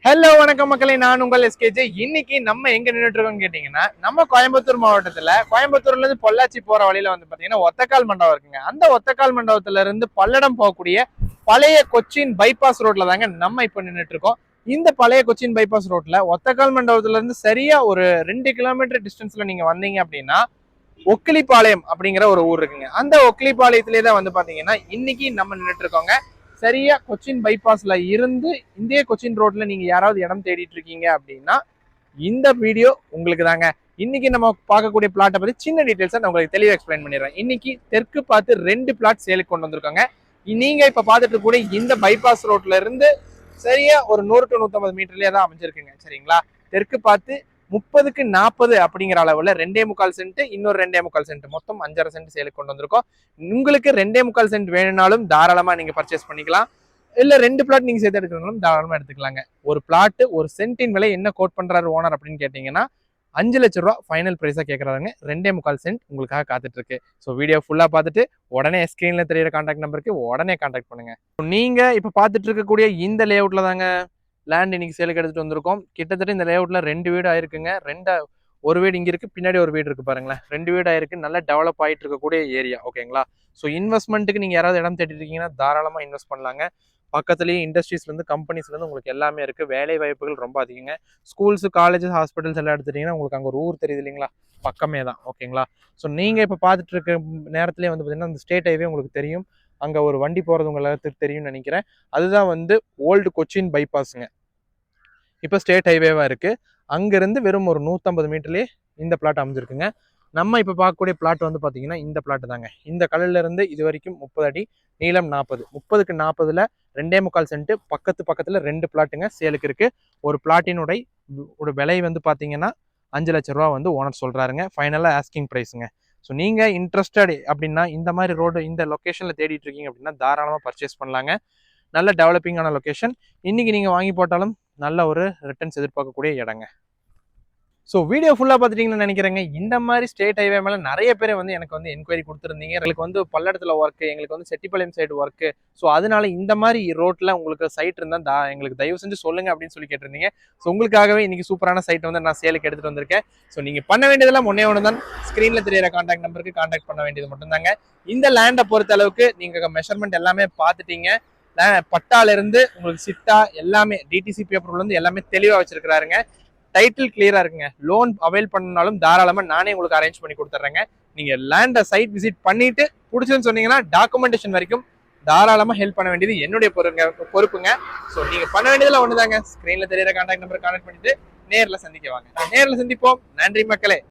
Hello வணக்கம் மக்களே, நான் உங்கள் எஸ்கேஜே. இன்னைக்கு நம்ம எங்க நின்றுட்டு இருக்கோம்னு கேட்டீங்கன்னா, நம்ம கோயம்புத்தூர் மாவட்டத்துல கோயம்புத்தூர்ல இருந்து பொள்ளாச்சி போற வழியில வந்து பாத்தீங்கன்னா ஒத்தக்கால் மண்டபம் இருக்குங்க. அந்த ஒத்தக்கால் மண்டபத்துல இருந்து பல்லடம் போகக்கூடிய பழைய கொச்சின் பைபாஸ் ரோட்ல தாங்க நம்ம இப்ப நின்றுட்டு இருக்கோம். இந்த பழைய கொச்சின் பைபாஸ் ரோட்ல ஒத்தக்கால் மண்டபத்துல இருந்து சரியா ஒரு 2 கிலோமீட்டர் டிஸ்டன்ஸ்ல நீங்க வந்தீங்க அப்படின்னா ஒக்கிலிப்பாளையம் அப்படிங்கிற ஒரு ஊர் இருக்குங்க. அந்த ஒக்கிலிப்பாளையத்திலே தான் வந்து பாத்தீங்கன்னா இன்னைக்கு நம்ம நின்றுட்டு இருக்கோங்க. சரியா கொச்சின் பைபாஸ்ல இருந்து இந்திய கொச்சின் ரோட்ல நீங்க யாராவது இடம் தேடிட்டு இருக்கீங்க அப்படின்னா இந்த வீடியோ உங்களுக்கு தாங்க. இன்னைக்கு நம்ம பார்க்கக்கூடிய பிளாட்டை பத்தி சின்ன டீடைல்ஸா நான் உங்களுக்கு தெளிவா எக்ஸ்பிளைன் பண்ணிடுறேன். இன்னைக்கு தெற்கு பார்த்து 2 பிளாட் சேலுக்கு கொண்டு வந்திருக்காங்க. நீங்க இப்ப பார்த்துட்டு இருக்கக்கூடிய இந்த பைபாஸ் ரோட்ல இருந்து சரியா ஒரு 100 to 150 மீட்டர்லயே தான் அமைஞ்சிருக்குங்க. சரிங்களா? தெற்கு பார்த்து 30க்கு 40 அப்படிங்கிற அளவுல 2.25 சென்ட், இன்னொரு 2.25 சென்ட், மொத்தம் 5.5 சென்ட் சேலுக்கு கொண்டு வந்திருக்கோம். உங்களுக்கு 2.25 சென்ட் வேணும்னாலும் தாராளமா நீங்க பர்ச்சேஸ் பண்ணிக்கலாம். இல்ல 2 பிளாட் நீங்க சேர்த்து எடுக்கணும்னாலும் தாராளமா எடுத்துக்கலாங்க. ஒரு பிளாட் ஒரு சென்டின் விலை என்ன கோட் பண்றாரு ஓனர் அப்படின்னு கேட்டீங்கன்னா 5 லட்சம் ரூபாய் ஃபைனல் பிரைஸா கேட்கறாங்க. 2.25 சென்ட் உங்களுக்காக காத்துட்டு இருக்கு. ஸோ வீடியோ ஃபுல்லா பார்த்துட்டு உடனே ஸ்கிரீன்ல தெரியுற கான்டாக்ட் நம்பருக்கு உடனே கான்டாக்ட் பண்ணுங்க. நீங்க இப்ப பார்த்துட்டு இருக்கக்கூடிய இந்த லே அவுட்ல தாங்க லேண்ட் இன்னைக்கு சேலுக்கு எடுத்துட்டு வந்திருக்கோம். கிட்டத்தட்ட இந்த லே அவுட்ல 2 வீடு ஆயிருக்குங்க. ஒரு வீடு இங்க இருக்கு, பின்னாடி ஒரு வீடு இருக்கு பாருங்களேன். 2 வீடு ஆயிருக்கு. நல்லா டெவலப் ஆயிட்டு இருக்கக்கூடிய ஏரியா. ஓகேங்களா? ஸோ இன்வெஸ்ட்மெண்ட்டுக்கு நீங்க யாராவது இடம் தேடிட்டு இருக்கீங்கன்னா தாராளமா இன்வெஸ்ட் பண்ணலாங்க. பக்கத்துலேயே இண்டஸ்ட்ரீஸ்ல இருந்து கம்பெனிஸ்ல இருந்து உங்களுக்கு எல்லாமே இருக்கு. வேலை வாய்ப்புகள் ரொம்ப அதிகங்க. ஸ்கூல்ஸ், காலேஜஸ், ஹாஸ்பிட்டல்ஸ் எல்லாம் எடுத்துட்டீங்கன்னா உங்களுக்கு அங்க ஒரு ஊர் தெரியுது இல்லைங்களா, பக்கமே தான். ஓகேங்களா? ஸோ நீங்க இப்ப பார்த்துட்டு இருக்க நேரத்திலேயே வந்து பாத்தீங்கன்னா அந்த ஸ்டேட் ஹைவே உங்களுக்கு தெரியும். அங்க ஒரு வண்டி போறது உங்க எல்லாத்துக்கும் தெரியும்னு நினைக்கிறேன். அதுதான் வந்து ஓல்டு கொச்சின் பைபாஸுங்க. இப்போ ஸ்டேட் ஹைவேவா இருக்கு. அங்கிருந்து வெறும் ஒரு 150 மீட்டர்லயே இந்த பிளாட் அமைஞ்சிருக்குங்க. நம்ம இப்போ பார்க்கக்கூடிய பிளாட் வந்து பார்த்தீங்கன்னா இந்த பிளாட் தாங்க. இந்த கல்லுல இருந்து இது வரைக்கும் 30 அடி, நீளம் 40, 30க்கு 40ல 2.25 சென்ட், பக்கத்துல 2 பிளாட்டுங்க சேலுக்கு இருக்கு. ஒரு பிளாட்டினுடைய விலை வந்து பார்த்தீங்கன்னா 5 லட்சம் ரூபா வந்து ஓனர் சொல்றாருங்க. ஃபைனலா ஆஸ்கிங் பிரைஸுங்க. ஸோ நீங்க இன்ட்ரெஸ்டட் அப்படின்னா இந்த மாதிரி ரோடு இந்த லொக்கேஷன்ல தேடிட்டு இருக்கீங்க அப்படின்னா தாராளமாக பர்ச்சேஸ் பண்ணலாங்க. நல்ல டெவலப்பிங்கான லொக்கேஷன். இன்னைக்கு நீங்க வாங்கி போட்டாலும் நல்ல ஒரு ரிட்டர்ன்ஸ் எதிர்பார்க்கக்கூடிய இடங்க. ஸோ வீடியோ ஃபுல்லாக பார்த்துட்டீங்கன்னு நினைக்கிறேங்க. இந்த மாதிரி ஸ்டேட் ஹைவே மேலே நிறைய பேர் வந்து எனக்கு வந்து என்கொயரி கொடுத்துருந்தீங்க. எங்களுக்கு வந்து பல்லடத்தில் ஒர்க்கு, எங்களுக்கு வந்து செட்டிப்பாளையம் சைடு ஒர்க்கு. ஸோ அதனால இந்த மாதிரி ரோட்டில் உங்களுக்கு சைட் இருந்தால் எங்களுக்கு தயவு செஞ்சு சொல்லுங்க அப்படின்னு சொல்லி கேட்டிருந்தீங்க. ஸோ உங்களுக்காகவே இன்னைக்கு சூப்பரான சைட் வந்து நான் சேலுக்கு எடுத்துட்டு வந்திருக்கேன். ஸோ நீங்கள் பண்ண வேண்டியதெல்லாம் ஒன்று தான், ஸ்க்ரீனில் தெரியிற கான்டாக்ட் நம்பருக்கு கான்டாக்ட் பண்ண வேண்டியது மட்டும்தாங்க. இந்த லேண்டை பொறுத்த அளவுக்கு நீங்கள் மெஷர்மெண்ட் எல்லாமே பார்த்துட்டீங்க. பட்டால இருந்து உங்களுக்கு சிட்டா எல்லாமே டிடிசி பேப்பர்ல இருந்து எல்லாமே தெளிவா வச்சிருக்காருங்க. டைட்டில் கிளியரா இருக்குங்க. லோன் அவைல் பண்ணாலும் தாராளமா நானே உங்களுக்கு அரேஞ்ச் பண்ணி கொடுத்துட்றேங்க. நீங்க லேண்ட சைட் விசிட் பண்ணிட்டு பிடிச்சுன்னு சொன்னீங்கன்னா டாக்குமெண்டேஷன் வரைக்கும் தாராளமா ஹெல்ப் பண்ண வேண்டியது என்னுடைய பொறுப்புங்க. ஸோ நீங்க பண்ண வேண்டியதுல ஒண்ணுதாங்க, ஸ்கிரீன்ல தெரியுற கான்டாக்ட் நம்பர் கான்டாக்ட் பண்ணிட்டு நேர்ல சந்திக்க வாங்க. நேர்ல சந்திப்போம். நன்றி மக்களே.